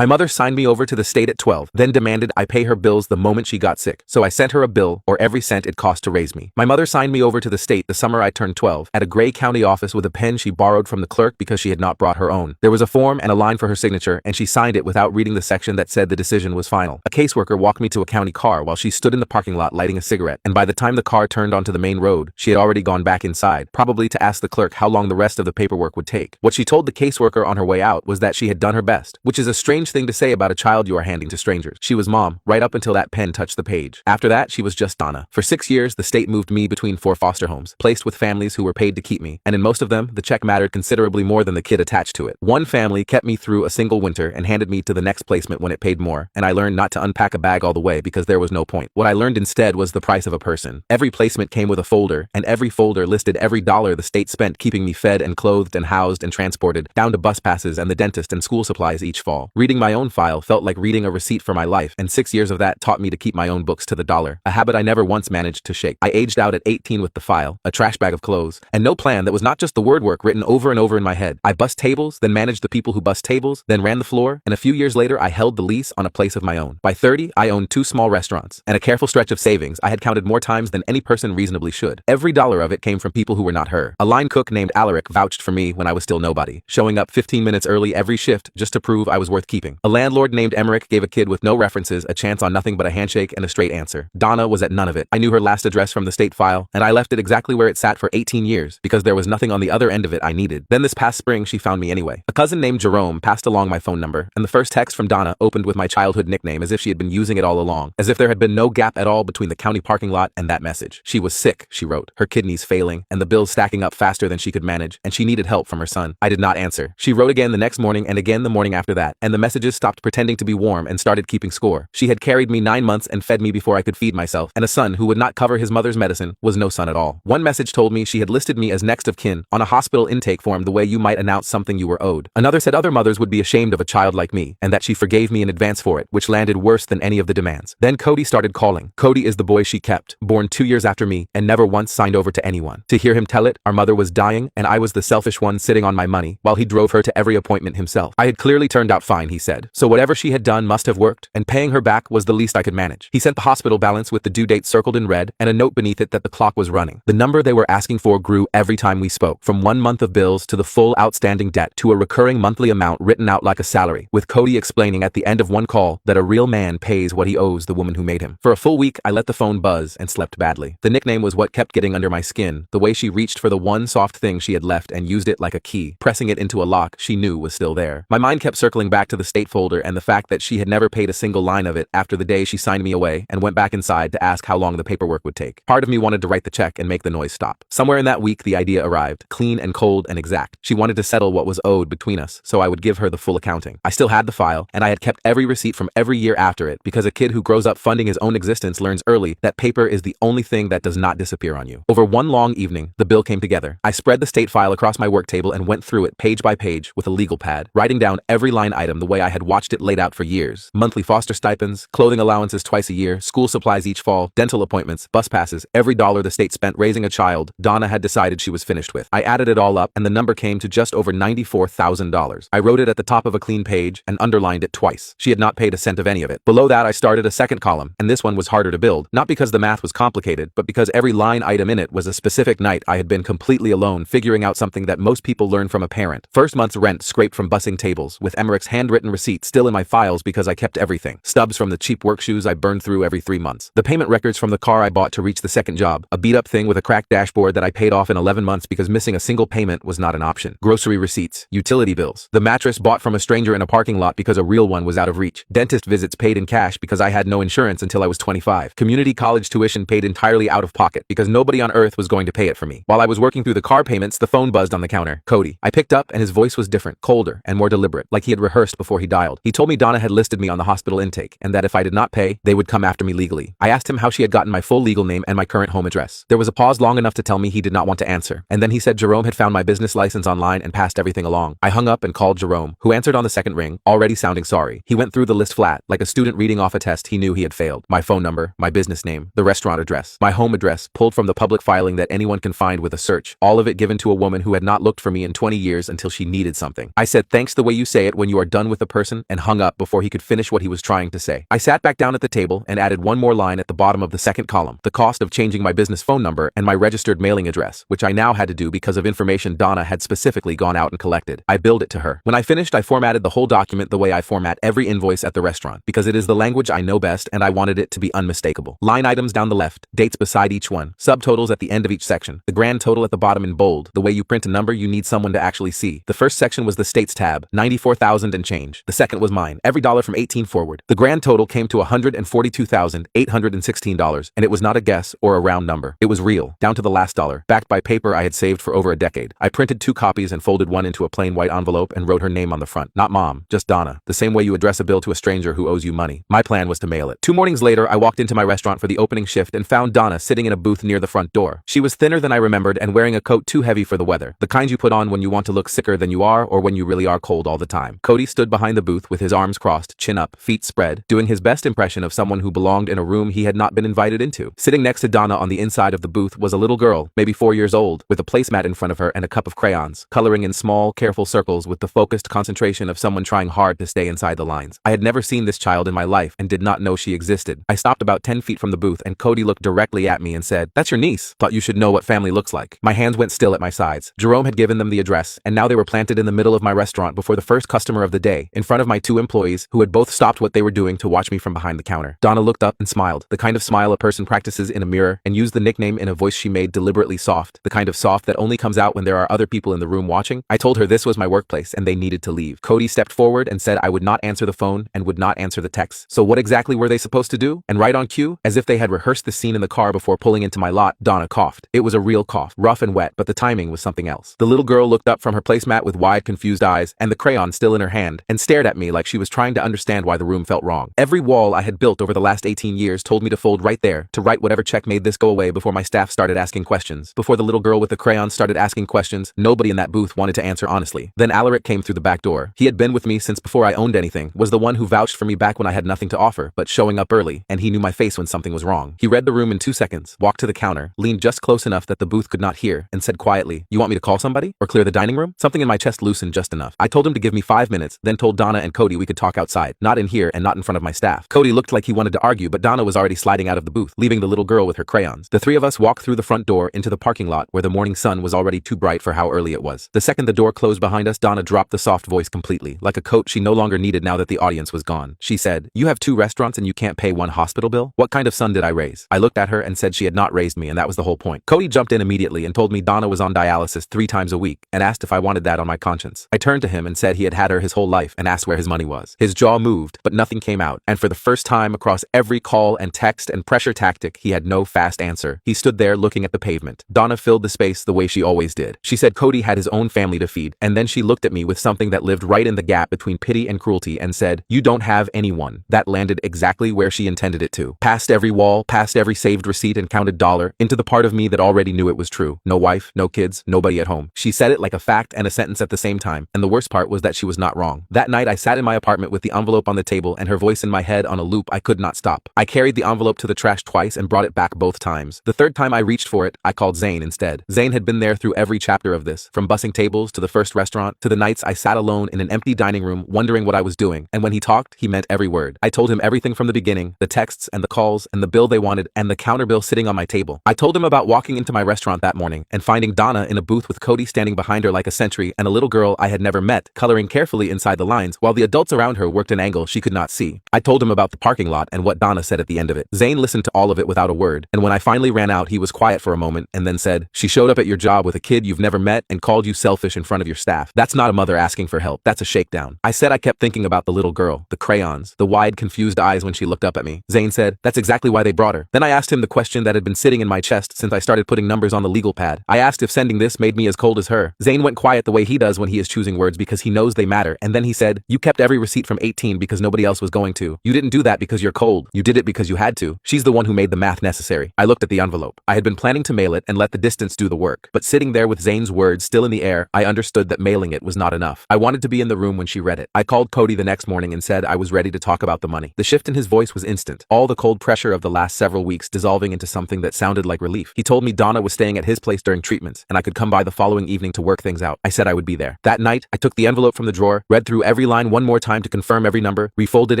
My mother signed me over to the state at 12, then demanded I pay her bills the moment she got sick. So I sent her a bill, or every cent it cost to raise me. My mother signed me over to the state the summer I turned 12, at a Gray County office with a pen she borrowed from the clerk because she had not brought her own. There was a form and a line for her signature, and she signed it without reading the section that said the decision was final. A caseworker walked me to a county car while she stood in the parking lot lighting a cigarette, and by the time the car turned onto the main road, she had already gone back inside, probably to ask the clerk how long the rest of the paperwork would take. What she told the caseworker on her way out was that she had done her best, which is a strange thing to say about a child you are handing to strangers. She was Mom, right up until that pen touched the page. After that, she was just Donna. For 6 years, the state moved me between 4 foster homes, placed with families who were paid to keep me, and in most of them, the check mattered considerably more than the kid attached to it. One family kept me through a single winter and handed me to the next placement when it paid more, and I learned not to unpack a bag all the way because there was no point. What I learned instead was the price of a person. Every placement came with a folder, and every folder listed every dollar the state spent keeping me fed and clothed and housed and transported, down to bus passes and the dentist and school supplies each fall. Reading my own file felt like reading a receipt for my life, and 6 years of that taught me to keep my own books to the dollar, a habit I never once managed to shake. I aged out at 18 with the file, a trash bag of clothes, and no plan that was not just the word work written over and over in my head. I bussed tables, then managed the people who bussed tables, then ran the floor, and a few years later I held the lease on a place of my own. By 30, I owned 2 small restaurants, and a careful stretch of savings I had counted more times than any person reasonably should. Every dollar of it came from people who were not her. A line cook named Alaric vouched for me when I was still nobody, showing up 15 minutes early every shift just to prove I was worth keeping. A landlord named Emmerich gave a kid with no references a chance on nothing but a handshake and a straight answer. Donna was at none of it. I knew her last address from the state file, and I left it exactly where it sat for 18 years because there was nothing on the other end of it I needed. Then this past spring, she found me anyway. A cousin named Jerome passed along my phone number, and the first text from Donna opened with my childhood nickname as if she had been using it all along, as if there had been no gap at all between the county parking lot and that message. She was sick, she wrote, her kidneys failing, and the bills stacking up faster than she could manage, and she needed help from her son. I did not answer. She wrote again the next morning and again the morning after that, and the messages stopped pretending to be warm and started keeping score. She had carried me 9 months and fed me before I could feed myself, and a son who would not cover his mother's medicine was no son at all. One message told me she had listed me as next of kin on a hospital intake form the way you might announce something you were owed. Another said other mothers would be ashamed of a child like me, and that she forgave me in advance for it, which landed worse than any of the demands. Then Cody started calling. Cody is the boy she kept, born 2 years after me, and never once signed over to anyone. To hear him tell it, our mother was dying, and I was the selfish one sitting on my money, while he drove her to every appointment himself. I had clearly turned out fine, he said, so whatever she had done must have worked, and paying her back was the least I could manage. He sent the hospital balance with the due date circled in red, and a note beneath it that the clock was running. The number they were asking for grew every time we spoke, from 1 month of bills to the full outstanding debt to a recurring monthly amount written out like a salary, with Cody explaining at the end of one call that a real man pays what he owes the woman who made him. For a full week, I let the phone buzz and slept badly. The nickname was what kept getting under my skin, the way she reached for the one soft thing she had left and used it like a key, pressing it into a lock she knew was still there. My mind kept circling back to the state folder and the fact that she had never paid a single line of it after the day she signed me away and went back inside to ask how long the paperwork would take. Part of me wanted to write the check and make the noise stop. Somewhere in that week, the idea arrived, clean and cold and exact. She wanted to settle what was owed between us, so I would give her the full accounting. I still had the file, and I had kept every receipt from every year after it, because a kid who grows up funding his own existence learns early that paper is the only thing that does not disappear on you. Over one long evening, the bill came together. I spread the state file across my work table and went through it page by page with a legal pad, writing down every line item the way I had watched it laid out for years. Monthly foster stipends, clothing allowances twice a year, school supplies each fall, dental appointments, bus passes, every dollar the state spent raising a child Donna had decided she was finished with. I added it all up, and the number came to just over $94,000. I wrote it at the top of a clean page and underlined it twice. She had not paid a cent of any of it. Below that, I started a second column, and this one was harder to build, not because the math was complicated, but because every line item in it was a specific night I had been completely alone figuring out something that most people learn from a parent. First month's rent scraped from bussing tables, with Emmerich's handwritten receipt still in my files because I kept everything. Stubs from the cheap work shoes I burned through every 3 months. The payment records from the car I bought to reach the second job, a beat-up thing with a cracked dashboard that I paid off in 11 months because missing a single payment was not an option. Grocery receipts, utility bills, the mattress bought from a stranger in a parking lot because a real one was out of reach, dentist visits paid in cash because I had no insurance until I was 25, community college tuition paid entirely out of pocket because nobody on earth was going to pay it for me. While I was working through the car payments, the phone buzzed on the counter. Cody. I picked up, and his voice was different, colder, and more deliberate, like he had rehearsed before he dialed. He told me Donna had listed me on the hospital intake, and that if I did not pay, they would come after me legally. I asked him how she had gotten my full legal name and my current home address. There was a pause long enough to tell me he did not want to answer, and then he said Jerome had found my business license online and passed everything along. I hung up and called Jerome, who answered on the second ring, already sounding sorry. He went through the list flat, like a student reading off a test he knew he had failed. My phone number, my business name, the restaurant address, my home address, pulled from the public filing that anyone can find with a search, all of it given to a woman who had not looked for me in 20 years until she needed something. I said, thanks the way you say it when you are done with the person and hung up before he could finish what he was trying to say. I sat back down at the table and added one more line at the bottom of the second column, the cost of changing my business phone number and my registered mailing address, which I now had to do because of information Donna had specifically gone out and collected. I billed it to her. When I finished, I formatted the whole document the way I format every invoice at the restaurant, because it is the language I know best and I wanted it to be unmistakable. Line items down the left, dates beside each one, subtotals at the end of each section, the grand total at the bottom in bold, the way you print a number you need someone to actually see. The first section was the states tab, 94,000 and change. The second was mine, every dollar from 18 forward. The grand total came to $142,816, and it was not a guess or a round number. It was real, down to the last dollar, backed by paper I had saved for over a decade. I printed 2 copies and folded one into a plain white envelope and wrote her name on the front. Not Mom, just Donna, the same way you address a bill to a stranger who owes you money. My plan was to mail it. 2 mornings later, I walked into my restaurant for the opening shift and found Donna sitting in a booth near the front door. She was thinner than I remembered and wearing a coat too heavy for the weather, the kind you put on when you want to look sicker than you are or when you really are cold all the time. Cody stood behind the booth with his arms crossed, chin up, feet spread, doing his best impression of someone who belonged in a room he had not been invited into. Sitting next to Donna on the inside of the booth was a little girl, maybe 4 years old, with a placemat in front of her and a cup of crayons, coloring in small, careful circles with the focused concentration of someone trying hard to stay inside the lines. I had never seen this child in my life and did not know she existed. I stopped about 10 feet from the booth and Cody looked directly at me and said, "That's your niece. Thought you should know what family looks like." My hands went still at my sides. Jerome had given them the address, and now they were planted in the middle of my restaurant before the first customer of the day, in front of my 2 employees who had both stopped what they were doing to watch me from behind the counter. Donna looked up and smiled, the kind of smile a person practices in a mirror, and used the nickname in a voice she made deliberately soft, the kind of soft that only comes out when there are other people in the room watching. I told her this was my workplace and they needed to leave. Cody stepped forward and said I would not answer the phone and would not answer the texts. So what exactly were they supposed to do? And right on cue, as if they had rehearsed the scene in the car before pulling into my lot, Donna coughed. It was a real cough, rough and wet, but the timing was something else. The little girl looked up from her placemat with wide, confused eyes and the crayon still in her hand and stared at me like she was trying to understand why the room felt wrong. Every wall I had built over the last 18 years told me to fold right there, to write whatever check made this go away before my staff started asking questions. Before the little girl with the crayon started asking questions, nobody in that booth wanted to answer honestly. Then Alaric came through the back door. He had been with me since before I owned anything, was the one who vouched for me back when I had nothing to offer, but showing up early, and he knew my face when something was wrong. He read the room in 2 seconds, walked to the counter, leaned just close enough that the booth could not hear, and said quietly, "You want me to call somebody? Or clear the dining room?" Something in my chest loosened just enough. I told him to give me 5 minutes, then told Donna and Cody we could talk outside, not in here and not in front of my staff. Cody looked like he wanted to argue, but Donna was already sliding out of the booth, leaving the little girl with her crayons. The 3 of us walked through the front door into the parking lot where the morning sun was already too bright for how early it was. The second the door closed behind us, Donna dropped the soft voice completely, like a coat she no longer needed now that the audience was gone. She said, "You have 2 restaurants and you can't pay 1 hospital bill? What kind of son did I raise?" I looked at her and said she had not raised me, and that was the whole point. Cody jumped in immediately and told me Donna was on dialysis 3 times a week and asked if I wanted that on my conscience. I turned to him and said he had her his whole life and asked where his money was. His jaw moved, but nothing came out, and for the first time across every call and text and pressure tactic, he had no fast answer. He stood there looking at the pavement. Donna filled the space the way she always did. She said Cody had his own family to feed, and then she looked at me with something that lived right in the gap between pity and cruelty and said, "You don't have anyone." That landed exactly where she intended it to. Past every wall, past every saved receipt and counted dollar, into the part of me that already knew it was true. No wife, no kids, nobody at home. She said it like a fact and a sentence at the same time, and the worst part was that she was not wrong. That night I sat in my apartment with the envelope on the table and her voice in my head on a loop I could not stop. I carried the envelope to the trash twice and brought it back both times. The third time I reached for it, I called Zane instead. Zane had been there through every chapter of this, from bussing tables to the first restaurant to the nights I sat alone in an empty dining room wondering what I was doing, and when he talked, he meant every word. I told him everything from the beginning, the texts and the calls and the bill they wanted and the counter bill sitting on my table. I told him about walking into my restaurant that morning and finding Donna in a booth with Cody standing behind her like a sentry and a little girl I had never met coloring carefully inside the lines while the adults around her worked an angle she could not see. I told him about the parking lot and what Donna said at the end of it. Zane listened to all of it without a word, and when I finally ran out, he was quiet for a moment and then said, "She showed up at your job with a kid you've never met and called you selfish in front of your staff. That's not a mother asking for help. That's a shakedown." I said I kept thinking about the little girl, the crayons, the wide, confused eyes when she looked up at me. Zane said, "That's exactly why they brought her." Then I asked him the question that had been sitting in my chest since I started putting numbers on the legal pad. I asked if sending this made me as cold as her. Zane went quiet the way he does when he is choosing words because he knows they matter, and then he said, "You kept every receipt from 18 because nobody else was going to. You didn't do that because you're cold. You did it because you had to. She's the one who made the math necessary." I looked at the envelope. I had been planning to mail it and let the distance do the work, but sitting there with Zane's words still in the air, I understood that mailing it was not enough. I wanted to be in the room when she read it. I called Cody the next morning and said I was ready to talk about the money. The shift in his voice was instant, all the cold pressure of the last several weeks dissolving into something that sounded like relief. He told me Donna was staying at his place during treatments, and I could come by the following evening to work things out. I said I would be there. That night, I took the envelope from the drawer, read through every line one more time to confirm every number, refolded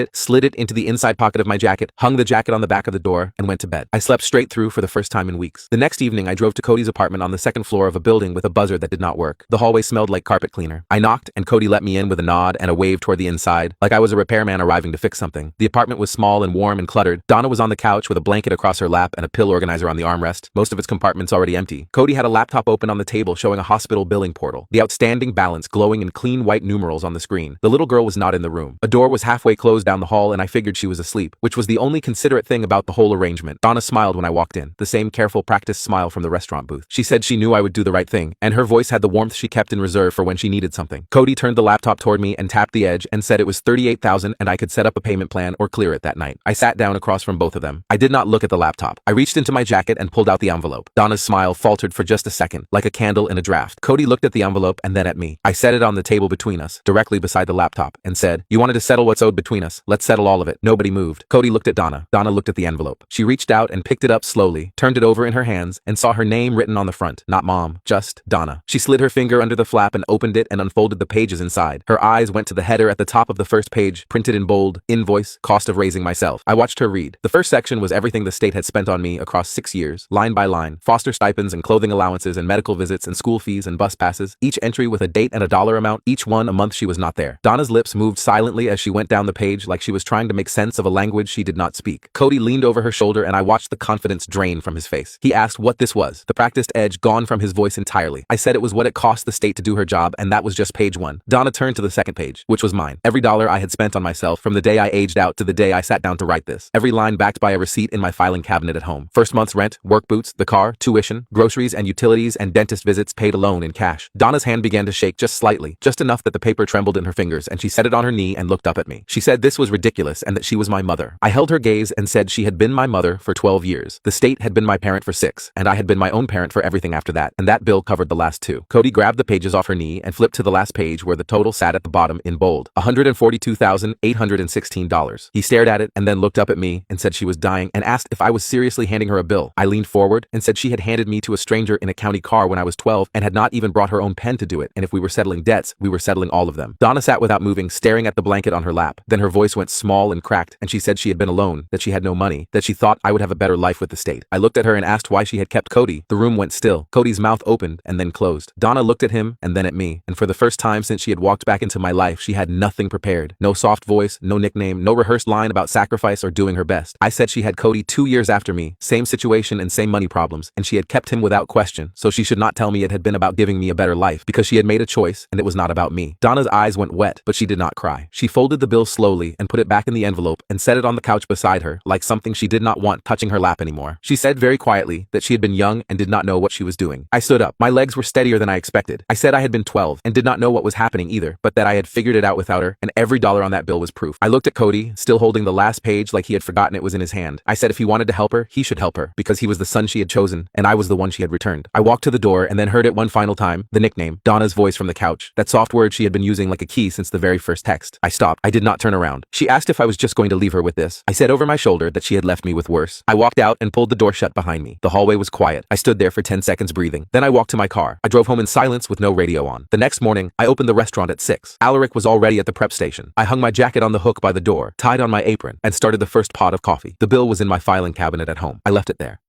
it, slid it into the inside pocket of my jacket, hung the jacket on the back of the door, and went to bed. I slept straight through for the first time in weeks. The next evening, I drove to Cody's apartment on the second floor of a building with a buzzer that did not work. The hallway smelled like carpet cleaner. I knocked, and Cody let me in with a nod and a wave toward the inside, like I was a repairman arriving to fix something. The apartment was small and warm and cluttered. Donna was on the couch with a blanket across her lap and a pill organizer on the armrest, most of its compartments already empty. Cody had a laptop open on the table showing a hospital billing portal, the outstanding balance glowing in clean white numerals on the screen. The little girl was not in the room. A door was halfway closed down the hall and I figured she was asleep, which was the only considerate thing about the whole arrangement. Donna smiled when I walked in, the same careful practiced smile from the restaurant booth. She said she knew I would do the right thing, and her voice had the warmth she kept in reserve for when she needed something. Cody turned the laptop toward me and tapped the edge and said it was $38,000 and I could set up a payment plan or clear it that night. I sat down across from both of them. I did not look at the laptop. I reached into my jacket and pulled out the envelope. Donna's smile faltered for just a second, like a candle in a draft. Cody looked at the envelope and then at me. I set it on the table between us, directly beside the laptop, and said, "You wanted to settle what's owed between us. Let's settle all of it." Nobody moved. Cody looked at Donna. Donna looked at the envelope. She reached out and picked it up slowly, turned it over in her hands, and saw her name written on the front. Not Mom, just Donna. She slid her finger under the flap and opened it and unfolded the pages inside. Her eyes went to the header at the top of the first page, printed in bold, "Invoice, cost of raising myself." I watched her read. The first section was everything the state had spent on me across 6 years, line by line, foster stipends and clothing allowances and medical visits and school fees and bus passes, each entry with a date and a dollar amount, each one a month she was not there. Donna's lips moved silently as she went down the page like she was trying to make sense of a language she did not speak. Cody leaned over her shoulder and I watched the confidence drain from his face. He asked what this was, the practiced edge gone from his voice entirely. I said it was what it cost the state to do her job, and that was just page 1. Donna turned to the second page, which was mine. Every dollar I had spent on myself from the day I aged out to the day I sat down to write this. Every line backed by a receipt in my filing cabinet at home. First month's rent, work boots, the car, tuition, groceries and utilities and dentist visits paid alone in cash. Donna's hand began to shake just slightly, just enough that the paper trembled in her fingers, and she set it on her knee and looked up at me. She said this was ridiculous and that she was my mother. I held her gaze and said she had been my mother for 12 years. The state had been my parent for 6, and I had been my own parent for everything after that, and that bill covered the last 2. Cody grabbed the pages off her knee and flipped to the last page where the total sat at the bottom in bold. $142,816. He stared at it and then looked up at me and said she was dying and asked if I was seriously handing her a bill. I leaned forward and said she had handed me to a stranger in a county car when I was 12 and had not even brought her own pen to do it, and if we were settling debts, we were settling all of them. Donna sat without moving, staring at the blanket on her lap. Then her voice went small and cracked, and she said she had been alone, that she had no money, that she thought I would have a better life with the state. I looked at her and asked why she had kept Cody. The room went still. Cody's mouth opened and then closed. Donna looked at him and then at me, and for the first time since she had walked back into my life, she had nothing prepared. No soft voice, no nickname, no rehearsed line about sacrifice or doing her best. I said she had Cody 2 years after me, same situation and same money problems, and she had kept him without question, so she should not tell me it had been about giving me a better life, because she had made a choice and it was not about me. Donna's eyes went wet, but she did not cry. She folded the bill slowly and put it back in the envelope and set it on the couch beside her, like something she did not want touching her lap anymore. She said very quietly that she had been young and did not know what she was doing. I stood up. My legs were steadier than I expected. I said I had been 12 and did not know what was happening either, but that I had figured it out without her, and every dollar on that bill was proof. I looked at Cody, still holding the last page like he had forgotten it was in his hand. I said if he wanted to help her, he should help her, because he was the son she had chosen, and I was the one she had returned. I walked to the door and then heard it one final time, the nickname, Donna's voice from the couch, that soft word she had been using like a key since the very first text. I stopped. I did not turn around. She asked if I was just going to leave her with this. I said over my shoulder that she had left me with worse. I walked out and pulled the door shut behind me. The hallway was quiet. I stood there for 10 seconds breathing. Then I walked to my car. I drove home in silence with no radio on. The next morning, I opened the restaurant at 6. Alaric was already at the prep station. I hung my jacket on the hook by the door, tied on my apron, and started the first pot of coffee. The bill was in my filing cabinet at home. I left it there.